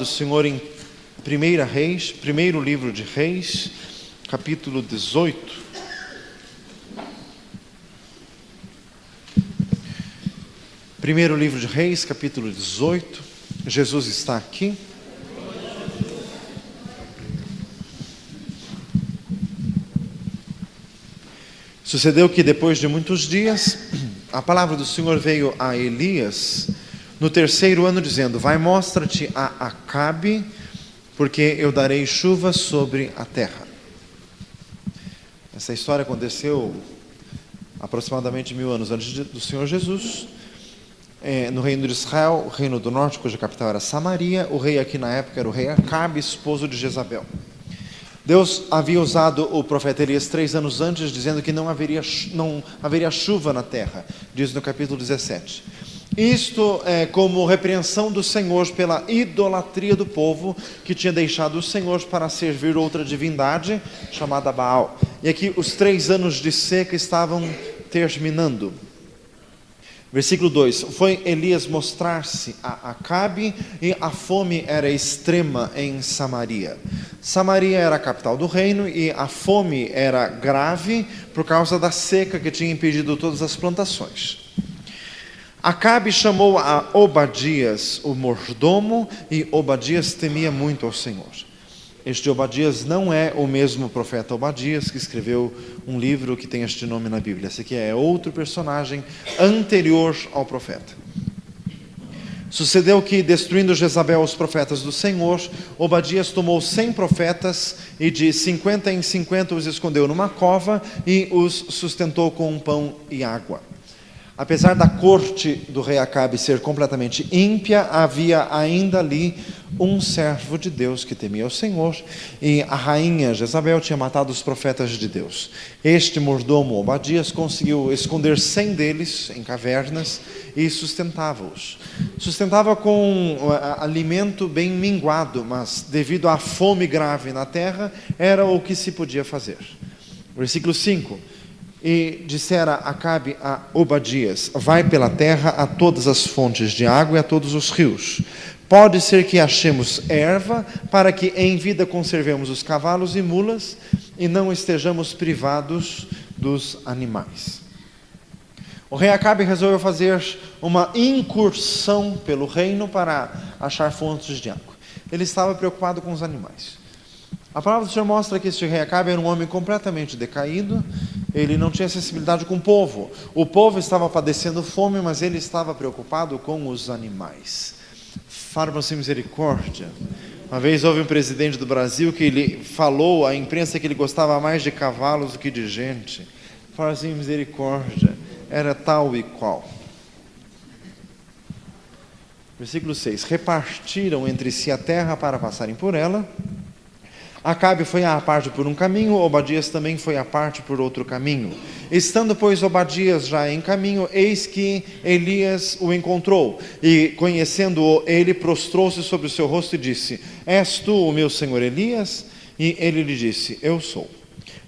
do Senhor em primeiro livro de Reis, capítulo 18. Primeiro livro de Reis, capítulo 18. Jesus está aqui. Sucedeu que depois de muitos dias, a palavra do Senhor veio a Elias no terceiro ano, dizendo: vai, mostra-te a Acabe, porque eu darei chuva sobre a terra. Essa história aconteceu aproximadamente 1000 anos antes do Senhor Jesus, no reino de Israel, o reino do norte, cuja capital era Samaria. O rei aqui na época era o rei Acabe, esposo de Jezabel. Deus havia usado o profeta Elias 3 anos antes, dizendo que não haveria chuva na terra, diz no capítulo 17. Isto é como repreensão do Senhor pela idolatria do povo, que tinha deixado o Senhor para servir outra divindade, chamada Baal. E aqui os 3 anos de seca estavam terminando. Versículo 2: foi Elias mostrar-se a Acabe, e a fome era extrema em Samaria. Samaria era a capital do reino, e a fome era grave por causa da seca que tinha impedido todas as plantações. Acabe chamou a Obadias, o mordomo, e Obadias temia muito ao Senhor. Este Obadias não é o mesmo profeta Obadias que escreveu um livro que tem este nome na Bíblia. Esse aqui é outro personagem anterior ao profeta. Sucedeu que, destruindo Jezabel os profetas do Senhor, Obadias tomou 100 profetas e de 50 em 50 os escondeu numa cova e os sustentou com pão e água. Apesar da corte do rei Acabe ser completamente ímpia, havia ainda ali um servo de Deus que temia o Senhor, e a rainha Jezabel tinha matado os profetas de Deus. Este mordomo Obadias conseguiu esconder 100 deles em cavernas e sustentava-os. Sustentava com alimento bem minguado, mas devido à fome grave na terra, era o que se podia fazer. Versículo 5: e dissera Acabe a Obadias: vai pela terra a todas as fontes de água e a todos os rios. Pode ser que achemos erva, para que em vida conservemos os cavalos e mulas, e não estejamos privados dos animais. O rei Acabe resolveu fazer uma incursão pelo reino para achar fontes de água. Ele estava preocupado com os animais. A palavra do Senhor mostra que este rei Acabe era um homem completamente decaído. Ele não tinha sensibilidade com o povo. O povo estava padecendo fome, mas ele estava preocupado com os animais. Fala sem misericórdia. Uma vez houve um presidente do Brasil que ele falou à imprensa que ele gostava mais de cavalos do que de gente. Fala sem misericórdia. Era tal e qual. Versículo 6: repartiram entre si a terra para passarem por ela. Acabe foi à parte por um caminho, Obadias também foi à parte por outro caminho. Estando, pois, Obadias já em caminho, eis que Elias o encontrou, e conhecendo-o, ele prostrou-se sobre o seu rosto e disse: és tu o meu senhor Elias? E ele lhe disse: eu sou.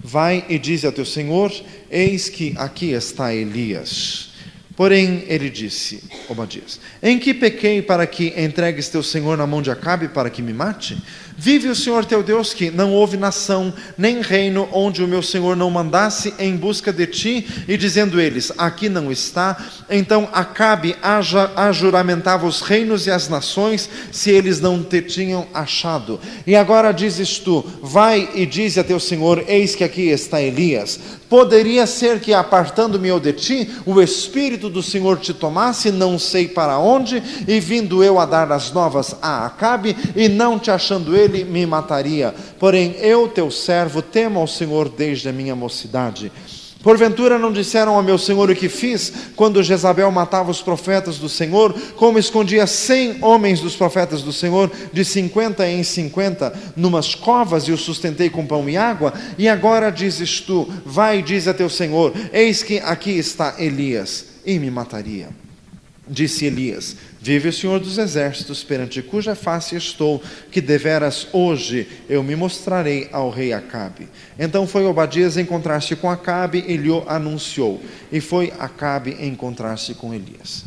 Vai e dize ao teu senhor: eis que aqui está Elias. Porém, ele disse, Obadias: em que pequei para que entregues teu senhor na mão de Acabe para que me mate? Vive o Senhor teu Deus que não houve nação, nem reino, onde o meu Senhor não mandasse em busca de ti, e dizendo eles: aqui não está, então Acabe ajuramentava os reinos e as nações, se eles não te tinham achado. E agora dizes tu: vai e dize a teu Senhor: eis que aqui está Elias. Poderia ser que, apartando-me eu de ti, o Espírito do Senhor te tomasse, não sei para onde, e vindo eu a dar as novas a Acabe, e não te achando ele, me mataria. Porém eu, teu servo, temo ao Senhor desde a minha mocidade. Porventura não disseram ao meu Senhor o que fiz, quando Jezabel matava os profetas do Senhor, como escondia 100 homens dos profetas do Senhor, de 50 em 50, numas covas, e os sustentei com pão e água? E agora dizes tu: vai e dize a teu Senhor: eis que aqui está Elias, e me mataria. Disse Elias: vive o Senhor dos exércitos, perante cuja face estou, que deveras hoje eu me mostrarei ao rei Acabe. Então foi Obadias encontrar-se com Acabe e lhe anunciou. E foi Acabe encontrar-se com Elias.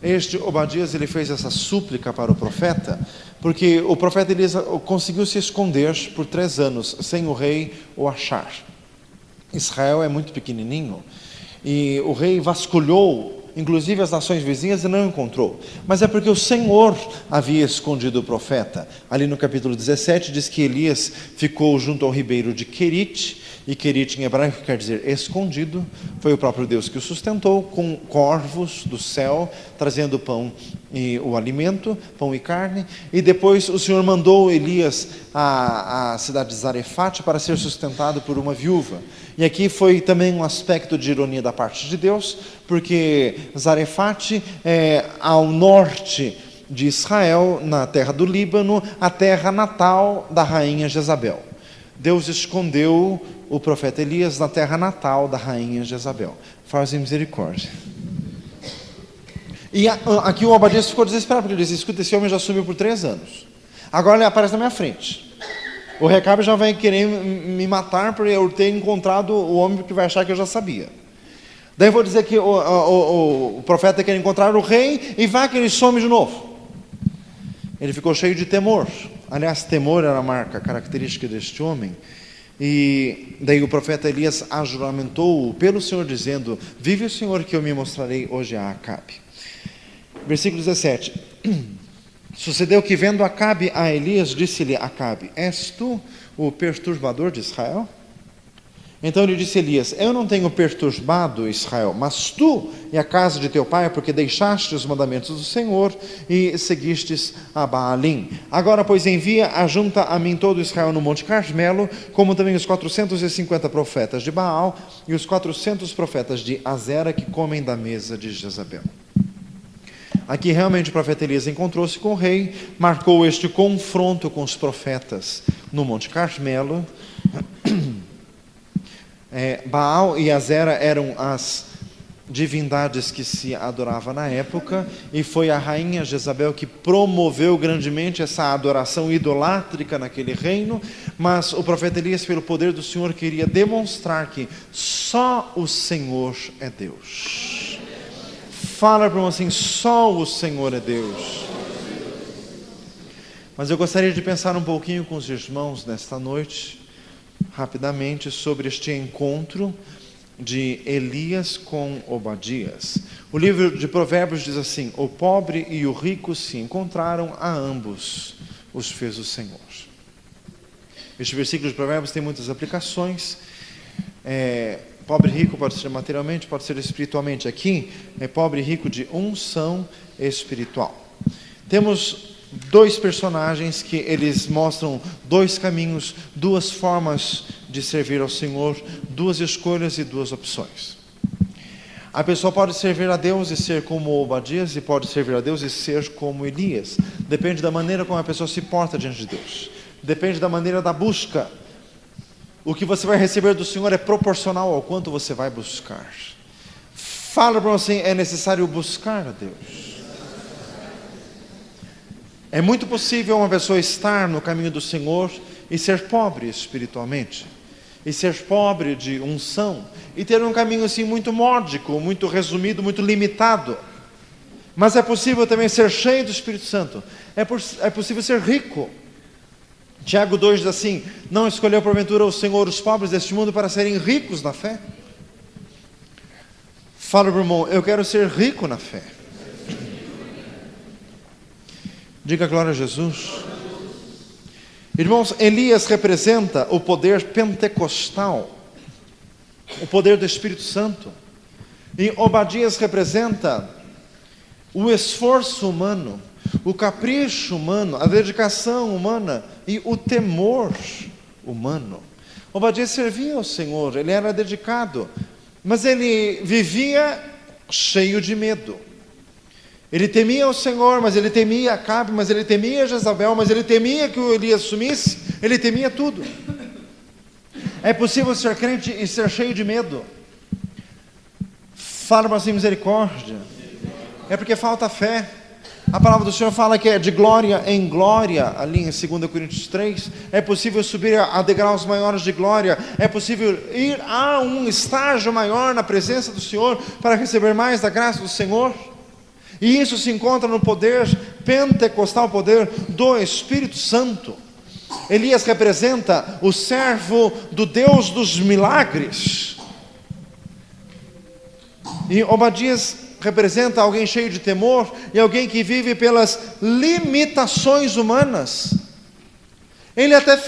Este Obadias, ele fez essa súplica para o profeta, porque o profeta Elias conseguiu se esconder por 3 anos, sem o rei o achar. Israel é muito pequenininho, e o rei vasculhou, inclusive as nações vizinhas, e não encontrou. Mas é porque o Senhor havia escondido o profeta. Ali no capítulo 17 diz que Elias ficou junto ao ribeiro de Querite, e Querite em hebraico quer dizer escondido. Foi o próprio Deus que o sustentou, com corvos do céu, trazendo pão e o alimento, pão e carne. E depois o Senhor mandou Elias à cidade de Zarefate para ser sustentado por uma viúva. E aqui foi também um aspecto de ironia da parte de Deus, porque Zarefate é ao norte de Israel, na terra do Líbano, a terra natal da rainha Jezabel. Deus escondeu o profeta Elias na terra natal da rainha Jezabel. Faz misericórdia. E aqui o Obadias ficou desesperado, porque ele disse: escuta, esse homem já sumiu por 3 anos. Agora ele aparece na minha frente. O Recabe já vai querer me matar por eu ter encontrado o homem, que vai achar que eu já sabia. Daí eu vou dizer que o profeta quer encontrar o rei, e vai que ele some de novo. Ele ficou cheio de temor. Aliás, temor era a marca característica deste homem. E daí o profeta Elias ajuramentou pelo Senhor, dizendo: vive o Senhor que eu me mostrarei hoje a Acabe. Versículo 17. Sucedeu que, vendo Acabe a Elias, disse-lhe Acabe: és tu o perturbador de Israel? Então lhe disse Elias: eu não tenho perturbado Israel, mas tu e a casa de teu pai, porque deixaste os mandamentos do Senhor e seguistes a Baalim. Agora, pois, envia, ajunta a mim todo Israel no Monte Carmelo, como também os 450 profetas de Baal e os 400 profetas de Azera, que comem da mesa de Jezabel. Aqui realmente o profeta Elias encontrou-se com o rei, marcou este confronto com os profetas no Monte Carmelo. Baal e Azera eram as divindades que se adorava na época, e foi a rainha Jezabel que promoveu grandemente essa adoração idolátrica naquele reino. Mas o profeta Elias, pelo poder do Senhor, queria demonstrar que só o Senhor é Deus. Fala para o irmão assim: só o Senhor é Deus. Mas eu gostaria de pensar um pouquinho com os irmãos nesta noite, rapidamente, sobre este encontro de Elias com Obadias. O livro de Provérbios diz assim: o pobre e o rico se encontraram, a ambos os fez o Senhor. Este versículo de Provérbios tem muitas aplicações. Pobre e rico pode ser materialmente, pode ser espiritualmente. Aqui é pobre e rico de unção espiritual. Temos 2 personagens que eles mostram 2 caminhos, 2 formas de servir ao Senhor, 2 escolhas e 2 opções. A pessoa pode servir a Deus e ser como Obadias, e pode servir a Deus e ser como Elias. Depende da maneira como a pessoa se porta diante de Deus. Depende da maneira da busca. O que você vai receber do Senhor é proporcional ao quanto você vai buscar. Fala para você: é necessário buscar a Deus. É muito possível uma pessoa estar no caminho do Senhor e ser pobre espiritualmente, e ser pobre de unção, e ter um caminho assim muito módico, muito resumido, muito limitado. Mas é possível também ser cheio do Espírito Santo. É possível ser rico. Tiago 2 diz assim: não escolheu porventura o Senhor os pobres deste mundo para serem ricos na fé? Fala, meu irmão: eu quero ser rico na fé. Diga glória a Jesus. Irmãos, Elias representa o poder pentecostal, o poder do Espírito Santo. E Obadias representa o esforço humano, o capricho humano, a dedicação humana e o temor humano. Obadias servia ao Senhor, ele era dedicado, mas ele vivia cheio de medo. Ele temia o Senhor, mas ele temia Acabe, mas ele temia Jezabel, mas ele temia que o Elias sumisse, ele temia tudo. É possível ser crente e ser cheio de medo? Fala para si, misericórdia. É porque falta fé. A palavra do Senhor fala que é de glória em glória, ali em 2 Coríntios 3. É possível subir a degraus maiores de glória. É possível ir a um estágio maior na presença do Senhor para receber mais da graça do Senhor. E isso se encontra no poder pentecostal, o poder do Espírito Santo. Elias representa o servo do Deus dos milagres. E Obadias representa alguém cheio de temor e alguém que vive pelas limitações humanas. Ele até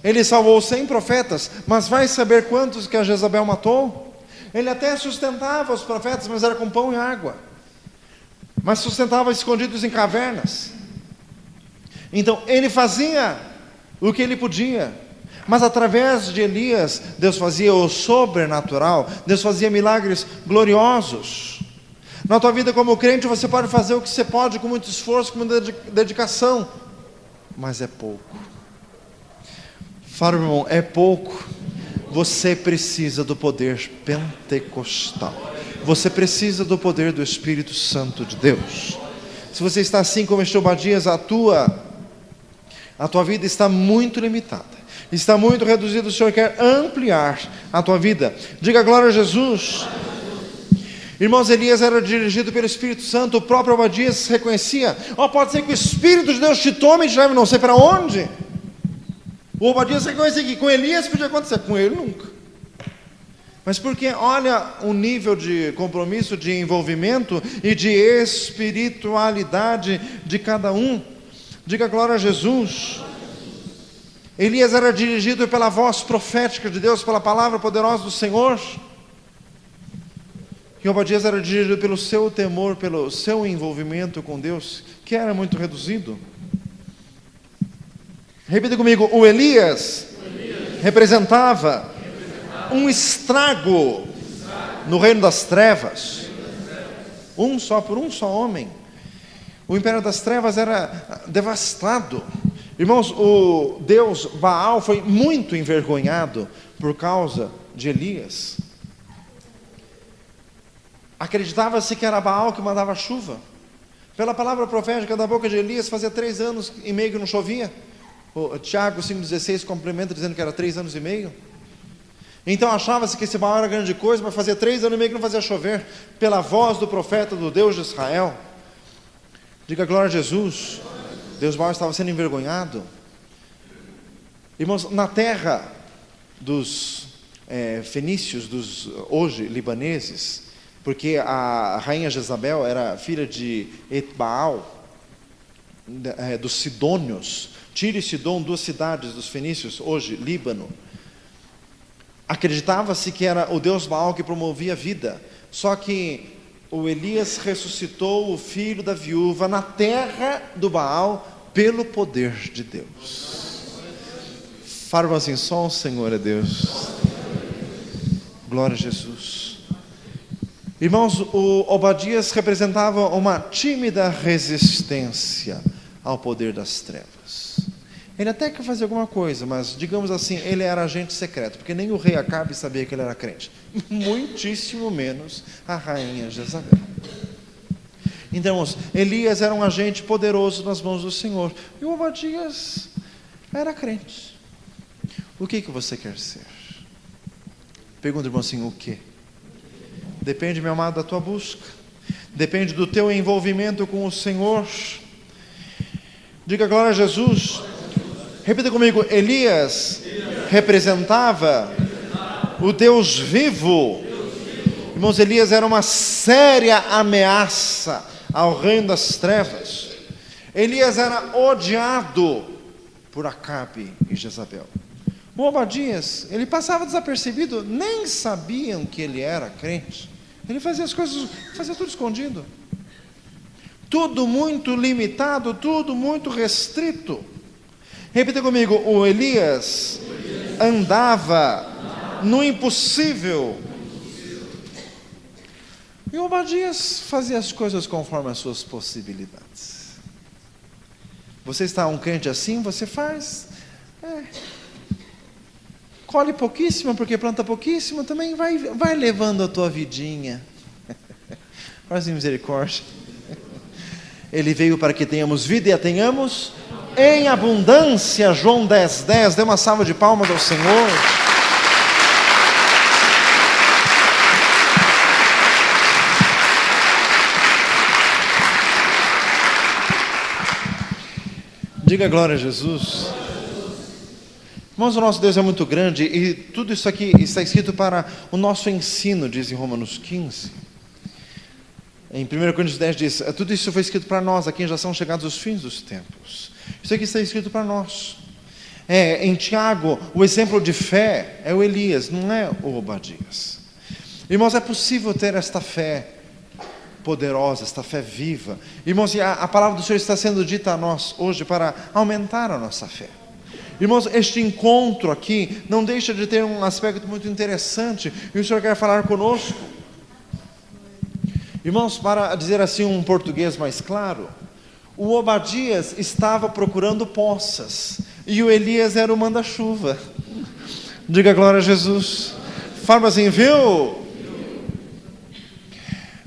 ele salvou 100 profetas, mas vai saber quantos que a Jezabel matou? Ele até sustentava os profetas, mas era com pão e água. Mas sustentava escondidos em cavernas. Então ele fazia o que ele podia. Mas através de Elias, Deus fazia o sobrenatural. Deus fazia milagres gloriosos. Na tua vida como crente, você pode fazer o que você pode com muito esforço, com muita dedicação, mas é pouco. Fala, meu irmão, é pouco. Você precisa do poder pentecostal. Você precisa do poder do Espírito Santo de Deus. Se você está assim como este Obadias, a tua vida está muito limitada, está muito reduzida. O Senhor quer ampliar a tua vida. Diga glória a Jesus. Irmãos, Elias era dirigido pelo Espírito Santo. O próprio Obadias reconhecia: pode ser que o Espírito de Deus te tome e te leve não sei para onde. O Obadias reconhecia que com Elias podia acontecer, com ele nunca. Mas porque olha o nível de compromisso, de envolvimento e de espiritualidade de cada um. Diga glória a Jesus. Elias era dirigido pela voz profética de Deus, pela palavra poderosa do Senhor. E Obadias era dirigido pelo seu temor, pelo seu envolvimento com Deus, que era muito reduzido. Repita comigo: o Elias representava um estrago no reino das trevas. Por um só homem. O império das trevas era devastado. Irmãos, o Deus Baal foi muito envergonhado por causa de Elias. Acreditava-se que era Baal que mandava chuva. Pela palavra profética da boca de Elias, fazia 3 anos e meio que não chovia. O Tiago 5,16 complementa dizendo que era 3 anos e meio. Então achava-se que esse Baal era grande coisa, mas fazia 3 anos e meio que não fazia chover. Pela voz do profeta do Deus de Israel. Diga glória a Jesus. Deus Baal estava sendo envergonhado. Irmãos, na terra dos fenícios, dos hoje libaneses, porque a rainha Jezabel era filha de Etbaal, dos Sidônios. Tiro e Sidom, 2 cidades dos fenícios, hoje Líbano. Acreditava-se que era o Deus Baal que promovia a vida. Só que o Elias ressuscitou o filho da viúva na terra do Baal pelo poder de Deus. Fala assim: só o Senhor é Deus. Glória a Jesus. Irmãos, o Obadias representava uma tímida resistência ao poder das trevas. Ele até quer fazer alguma coisa, mas digamos assim, ele era agente secreto, porque nem o rei Acabe sabia que ele era crente, muitíssimo menos a rainha Jezabel. Então, Elias era um agente poderoso nas mãos do Senhor, e o Obadias era crente. O que você quer ser? Pergunta, irmão, assim: o que? Depende, meu amado, da tua busca, depende do teu envolvimento com o Senhor. Diga glória a Jesus. Repita comigo: Elias representava o Deus vivo. Irmãos, Elias era uma séria ameaça ao reino das trevas. Elias era odiado por Acabe e Jezabel. O Obadias, ele passava desapercebido, nem sabiam que ele era crente. Ele fazia as coisas, fazia tudo escondido. Tudo muito limitado, tudo muito restrito. Repita comigo: o Elias andava no impossível. E o Obadias fazia as coisas conforme as suas possibilidades. Você está um crente assim, você faz. Colhe pouquíssimo, porque planta pouquíssimo, também vai levando a tua vidinha. Faz misericórdia. Ele veio para que tenhamos vida e a tenhamos em abundância. João 10:10. Dê uma salva de palmas ao Senhor. Diga glória a Jesus. Irmãos, o nosso Deus é muito grande e tudo isso aqui está escrito para o nosso ensino, diz em Romanos 15. Em 1 Coríntios 10 diz, tudo isso foi escrito para nós, aqui já são chegados os fins dos tempos. Isso aqui está escrito para nós. Em Tiago, o exemplo de fé é o Elias, não é o Obadias. Irmãos, é possível ter esta fé poderosa, esta fé viva. Irmãos, e a palavra do Senhor está sendo dita a nós hoje para aumentar a nossa fé. Irmãos, este encontro aqui não deixa de ter um aspecto muito interessante e o Senhor quer falar conosco. Irmãos, para dizer assim um português mais claro, o Obadias estava procurando poças e o Elias era o manda-chuva. Diga glória a Jesus. Fala assim, viu?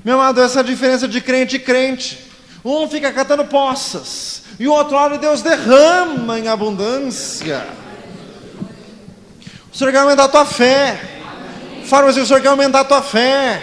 Meu amado, essa é a diferença de crente e crente. Um fica catando poças e o outro lado Deus derrama em abundância. O Senhor quer aumentar a tua fé. Fala assim, o Senhor quer aumentar a tua fé.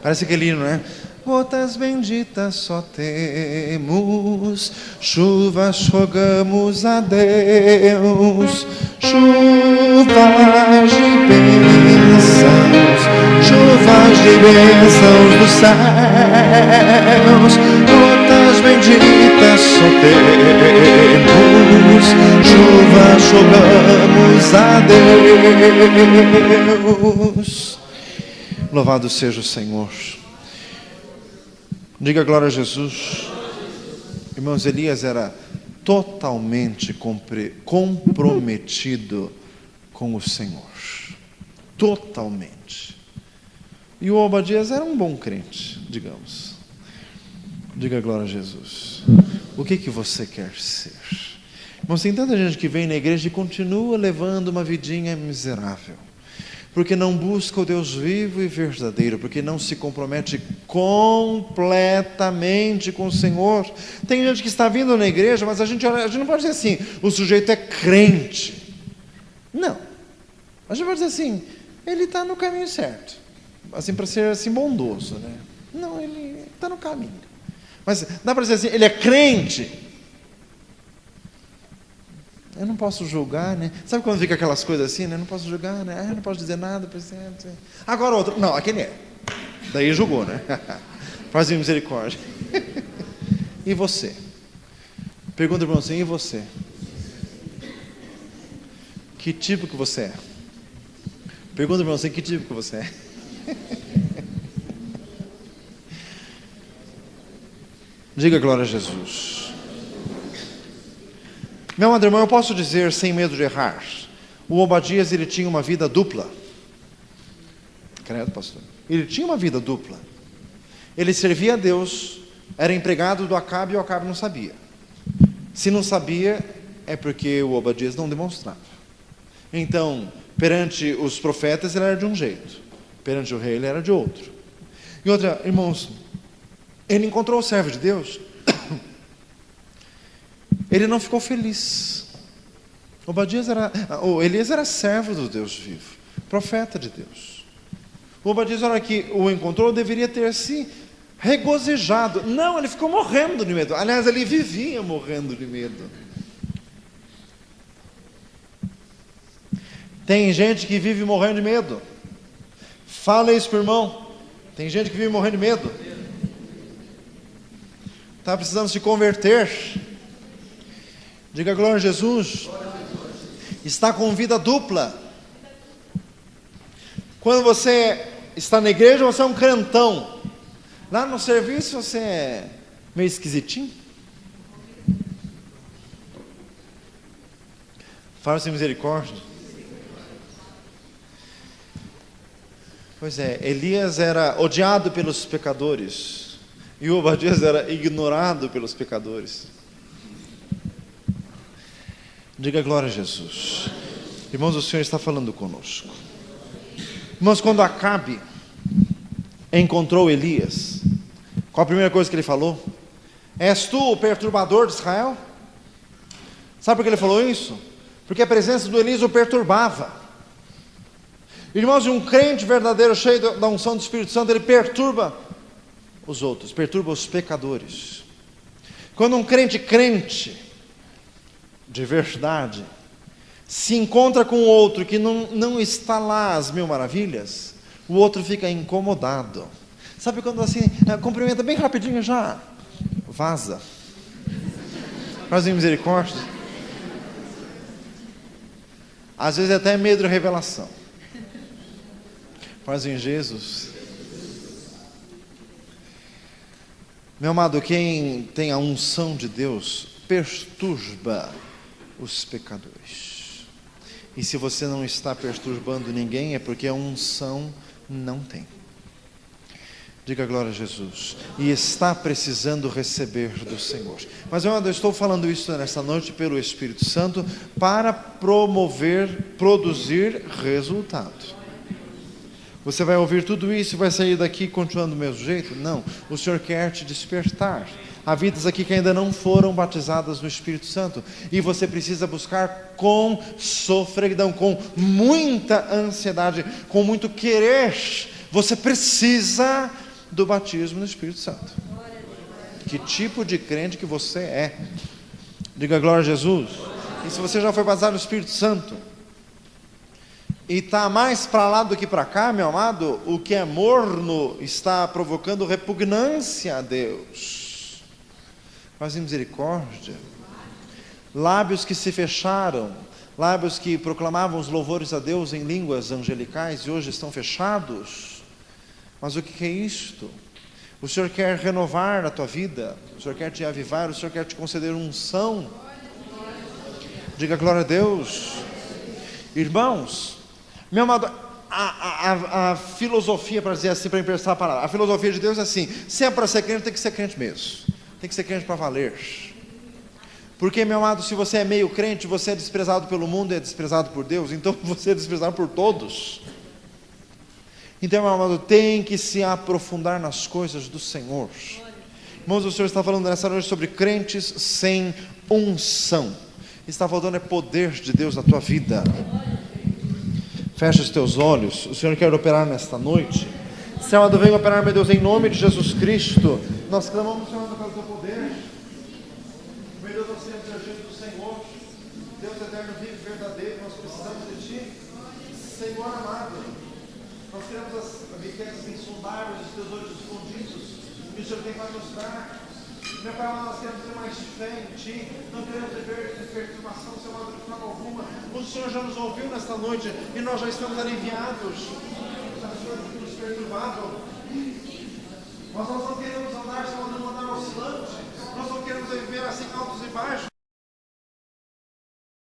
Parece que é lindo, né? Gotas benditas só temos, chuvas rogamos a Deus, chuvas de bênçãos, chuvas de bênçãos dos céus, gotas benditas só temos, chuvas rogamos a Deus. Louvado seja o Senhor. Diga glória a Jesus. Irmãos, Elias era totalmente comprometido com o Senhor. Totalmente. E o Obadias era um bom crente, digamos. Diga glória a Jesus. O que você quer ser? Irmãos, tem tanta gente que vem na igreja e continua levando uma vidinha miserável. Porque não busca o Deus vivo e verdadeiro, porque não se compromete completamente com o Senhor. Tem gente que está vindo na igreja, mas a gente não pode dizer assim, o sujeito é crente. Não. A gente pode dizer assim, ele está no caminho certo. Assim, para ser assim bondoso, né? Não, ele está no caminho. Mas dá para dizer assim, ele é crente. Eu não posso julgar, né? Sabe quando fica aquelas coisas assim, né? Eu não posso julgar, né? Eu não posso dizer nada, presidente. Agora outro, não, aquele é. Daí julgou, né? Faz misericórdia. E você? Pergunta para você, e você? Que tipo que você é? Pergunta para você, que tipo que você é? Diga glória a Jesus. Meu amado irmão, eu posso dizer sem medo de errar, o Obadias ele tinha uma vida dupla. Credo, pastor. Ele tinha uma vida dupla. Ele servia a Deus, era empregado do Acabe e o Acabe não sabia. Se não sabia, é porque o Obadias não demonstrava. Então, perante os profetas ele era de um jeito, perante o rei ele era de outro. E outra, irmãos, ele encontrou o servo de Deus. Ele não ficou feliz. Elias era servo do Deus vivo, profeta de Deus. O Obadias, na hora que o encontrou, deveria ter se regozijado. Não, ele ficou morrendo de medo. Aliás, ele vivia morrendo de medo. Tem gente que vive morrendo de medo. Fala isso para o irmão. Tem gente que vive morrendo de medo. Está precisando se converter. Diga glória a Jesus. Está com vida dupla. Quando você está na igreja, você é um crentão. Lá no serviço, você é meio esquisitinho. Fala-se misericórdia. Pois é, Elias era odiado pelos pecadores e o Obadias era ignorado pelos pecadores. Diga glória a Jesus. Irmãos, o Senhor está falando conosco. Irmãos, quando Acabe encontrou Elias, qual a primeira coisa que ele falou? És tu o perturbador de Israel? Sabe por que ele falou isso? Porque a presença do Elias o perturbava. Irmãos, um crente verdadeiro, cheio da unção do Espírito Santo, ele perturba os outros, perturba os pecadores. Quando um crente de verdade se encontra com outro que não está lá às mil maravilhas, o outro fica incomodado. Sabe quando assim, cumprimenta bem rapidinho já, vaza. Faz misericórdia. Às vezes até medo de revelação. Faz em Jesus. Meu amado, quem tem a unção de Deus perturba os pecadores. E se você não está perturbando ninguém, é porque a unção não tem. Diga glória a Jesus. E está precisando receber do Senhor. Mas eu estou falando isso nessa noite pelo Espírito Santo para produzir resultado. Você vai ouvir tudo isso e vai sair daqui continuando do mesmo jeito? Não. O Senhor quer te despertar. Há vidas aqui que ainda não foram batizadas no Espírito Santo. E você precisa buscar com sofreguidão, com muita ansiedade, com muito querer. Você precisa do batismo no Espírito Santo. Que tipo de crente que você é? Diga glória a Jesus. E se você já foi batizado no Espírito Santo e está mais para lá do que para cá, meu amado, o que é morno está provocando repugnância a Deus. Faz misericórdia. Lábios que se fecharam, lábios que proclamavam os louvores a Deus em línguas angelicais e hoje estão fechados. Mas o que é isto? O Senhor quer renovar a tua vida, o Senhor quer te avivar, o Senhor quer te conceder unção. Diga glória a Deus. Irmãos, meu amado, a filosofia, para dizer assim, para emprestar a palavra, a filosofia de Deus é assim: se é para ser crente, tem que ser crente mesmo. Tem que ser crente para valer. Porque, meu amado, se você é meio crente, você é desprezado pelo mundo e é desprezado por Deus, então você é desprezado por todos. Então, meu amado, tem que se aprofundar nas coisas do Senhor. Irmãos, o Senhor está falando nessa noite sobre crentes sem unção. Está faltando é poder de Deus na tua vida. Fecha os teus olhos. O Senhor quer operar nesta noite. Senhor amado, venha operar, meu Deus, em nome de Jesus Cristo. Nós clamamos, Senhor, pelo teu poder. Meu Deus, nós temos a gente do Senhor. Deus eterno, vivo e verdadeiro. Nós precisamos de Ti. Senhor amado, nós queremos as riquezas insondáveis dos teus olhos escondidos que o Senhor tem para nos dar. Meu Pai, nós queremos ter mais fé em Ti. Não queremos viver de perturbação, Senhor amado, de forma alguma. O Senhor já nos ouviu nesta noite e nós já estamos aliviados. As coisas que nos perturbavam. Nós não queremos andar, Senhor, não andar oscilante. Nós não queremos viver assim